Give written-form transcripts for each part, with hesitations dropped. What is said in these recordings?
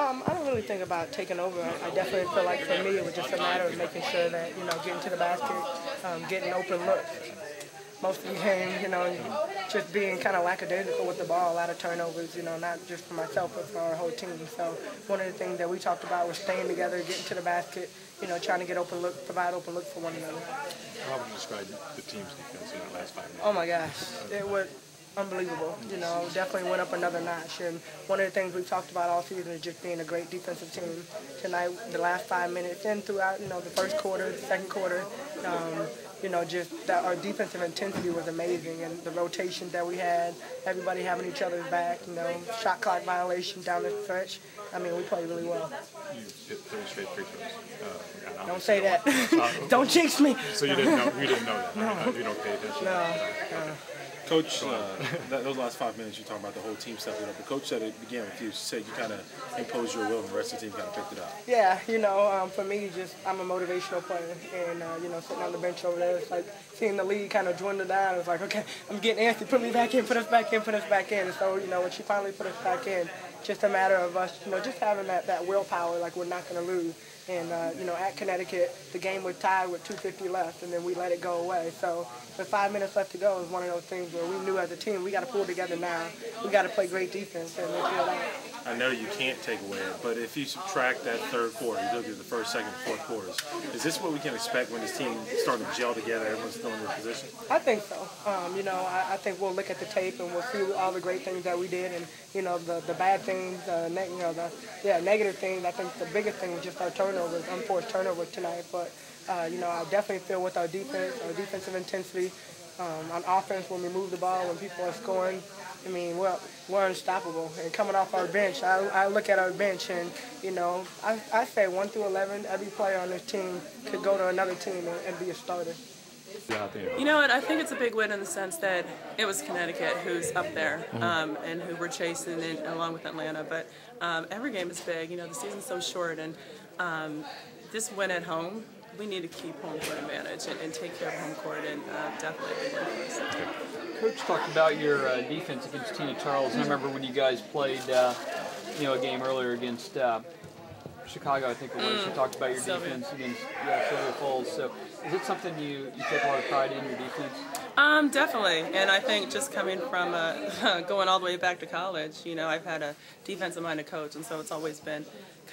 I don't really think about taking over. I definitely feel like for me it was just a matter of making sure that, getting to the basket, getting open looks. Most of the game, just being kind of lackadaisical with the ball, a lot of turnovers, not just for myself, but for our whole team. So one of the things that we talked about was staying together, getting to the basket, trying to get open look, provide open looks for one another. How would you describe the team's defense in the last 5 minutes? Oh my gosh, it was unbelievable. Definitely went up another notch. And one of the things we've talked about all season is just being a great defensive team. Tonight, the last 5 minutes, and throughout, the first quarter, the second quarter, just that our defensive intensity was amazing, and the rotation that we had, everybody having each other's back, shot clock violation down the stretch. I mean, we played really well. You hit 3 straight free throws. Don't say that. Don't jinx me. So you didn't know that? No. You don't pay attention? No. Coach, those last 5 minutes you talking about the whole team stepping up. The coach said it began with you. She said you kind of imposed your will, and the rest of the team kind of picked it up. Yeah, for me, I'm a motivational player, and sitting on the bench over there, it's like seeing the lead kind of dwindle down. It's like, okay, I'm getting antsy. Put me back in. Put us back in. Put us back in. And so, when she finally put us back in, just a matter of us, just having that willpower, like we're not going to lose. And, at Connecticut, the game was tied with 2:50 left, and then we let it go away. So with 5 minutes left to go, it was one of those things where we knew as a team, we got to pull together now. We got to play great defense, and we feel that. I know you can't take away it, but if you subtract that third quarter, you look at the first, second, fourth quarters, is this what we can expect when this team starting to gel together, everyone's still in their position? I think so. I think we'll look at the tape and we'll see all the great things that we did, and the bad things, negative things. I think the biggest thing was just our turnovers, unforced turnovers tonight. But I definitely feel with our defense, our defensive intensity, on offense when we move the ball, when people are scoring, I mean, we're unstoppable. And coming off our bench, I look at our bench and, I say 1 through 11, every player on this team could go to another team and be a starter. You know what, I think it's a big win in the sense that it was Connecticut who's up there and who we're chasing along with Atlanta. But every game is big. The season's so short, and this win at home, we need to keep home court advantage and take care of home court, and definitely a big win for us. Coach talked about your defense against Tina Charles. I remember when you guys played, a game earlier against Chicago, I think it was. You talked about your defense against Sylvia Falls. So, is it something you take a lot of pride in, your defense? Definitely, and I think just coming from going all the way back to college, I've had a defensive-minded coach, and so it's always been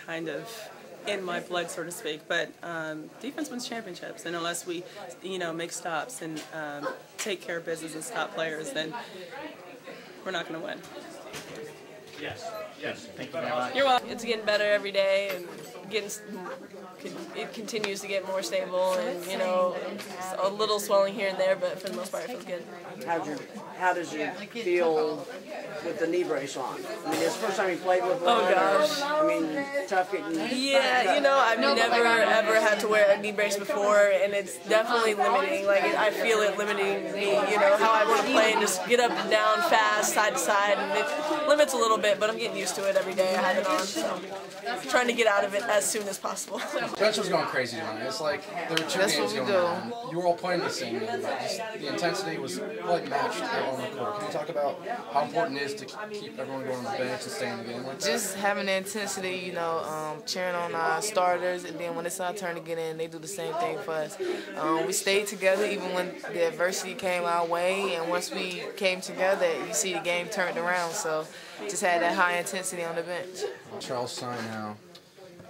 kind of in my blood, so to speak. But defense wins championships, and unless we, make stops and take care of business and stop players, then we're not going to win. Yes. Thank you very much. You're welcome. It's getting better every day, and it continues to get more stable, and a little swelling here and there, but for the most part it feels good. How does you feel with the knee brace on? I mean, it's the first time you played with one. Oh gosh. I mean, tough getting. Yeah, I've never ever had to wear a knee brace before, and it's definitely limiting. Like I feel it limiting me. How I want to play and just get up and down fast, side to side, and it limits a little bit. But I'm getting used to it every day. I have it on, so I'm trying to get out of it as soon as possible. Bench was going crazy tonight. It's like there were 2 games going on. You were all playing the same game, but just the intensity was like matched on the court. Can you talk about how important it is to keep everyone going on the bench and staying in the game like that? Just having the intensity, cheering on our starters, and then when it's our turn to get in, they do the same thing for us. We stayed together even when the adversity came our way, and once we came together, you see the game turned around. So just had that high intensity on the bench. Charles signed now.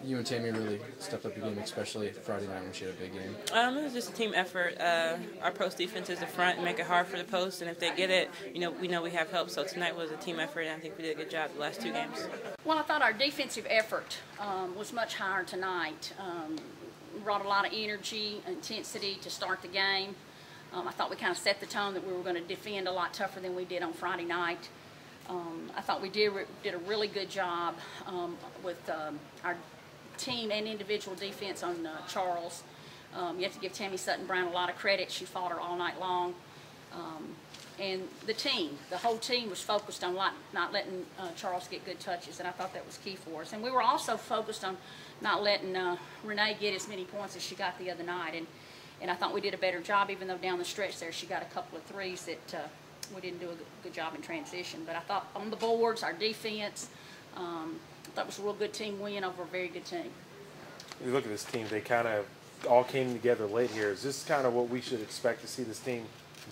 You and Tammy really stepped up your game, especially Friday night when she had a big game. It was just a team effort. Our post defense is the front and make it hard for the post, and if they get it, we know we have help. So tonight was a team effort, and I think we did a good job the last 2 games. Well, I thought our defensive effort was much higher tonight. Brought a lot of energy, intensity to start the game. I thought we kind of set the tone that we were going to defend a lot tougher than we did on Friday night. I thought we did a really good job with our team and individual defense on Charles. You have to give Tammy Sutton-Brown a lot of credit. She fought her all night long. And the whole team was focused on not letting Charles get good touches, and I thought that was key for us. And we were also focused on not letting Renee get as many points as she got the other night. And I thought we did a better job, even though down the stretch there she got a couple of threes that we didn't do a good job in transition. But I thought on the boards, our defense, thought it was a real good team win over a very good team. You look at this team; they kind of all came together late here. Is this kind of what we should expect to see this team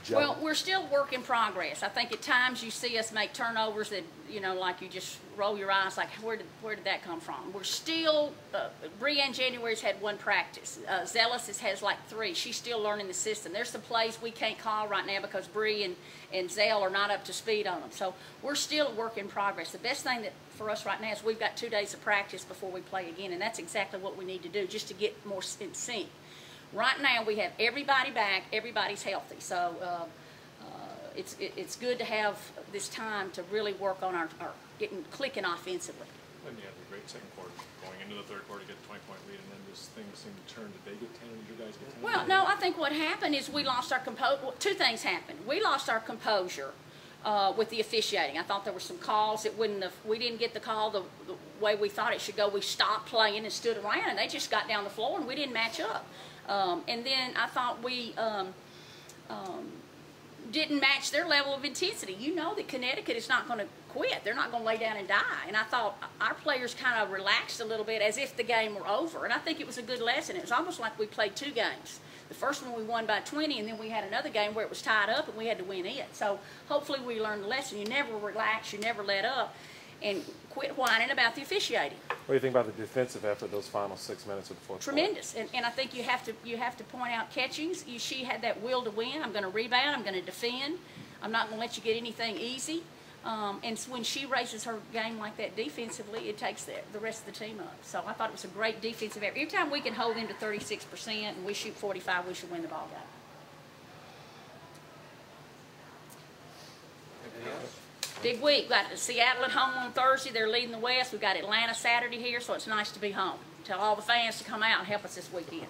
gel? Well, we're still work in progress. I think at times you see us make turnovers that, you know, like you just roll your eyes like, where did that come from? We're still, Brianne January's had one practice. Zealous has like 3. She's still learning the system. There's some plays we can't call right now because Bree and Zell are not up to speed on them. So we're still a work in progress. The best thing that for us right now is we've got 2 days of practice before we play again, and that's exactly what we need to do just to get more in sync. Right now we have everybody back, everybody's healthy, so it's good to have this time to really work on our clicking offensively. And you had a great second quarter. Going into the third quarter, you get a 20-point lead, and then this thing seemed to turn. Did they get 10? Did you guys get 10? Well, no, I think what happened is we lost our composure. Well, 2 things happened. We lost our composure with the officiating. I thought there were some calls that we didn't get the call the way we thought it should go. We stopped playing and stood around, and they just got down the floor, and we didn't match up. And then I thought we didn't match their level of intensity. You know that Connecticut is not going to quit. They're not going to lay down and die. And I thought our players kind of relaxed a little bit as if the game were over. And I think it was a good lesson. It was almost like we played 2 games. The first one we won by 20, and then we had another game where it was tied up and we had to win it. So hopefully we learned the lesson. You never relax, you never let up, and quit whining about the officiating. What do you think about the defensive effort those final 6 minutes of the fourth quarter? Tremendous, and I think you have to point out catchings. She had that will to win. I'm going to rebound. I'm going to defend. I'm not going to let you get anything easy. And when she raises her game like that defensively, it takes the rest of the team up. So I thought it was a great defensive effort. Every time we can hold them to 36% and we shoot 45, we should win the ball game. Big week. We've got Seattle at home on Thursday. They're leading the West. We've got Atlanta Saturday here, so it's nice to be home. Tell all the fans to come out and help us this weekend.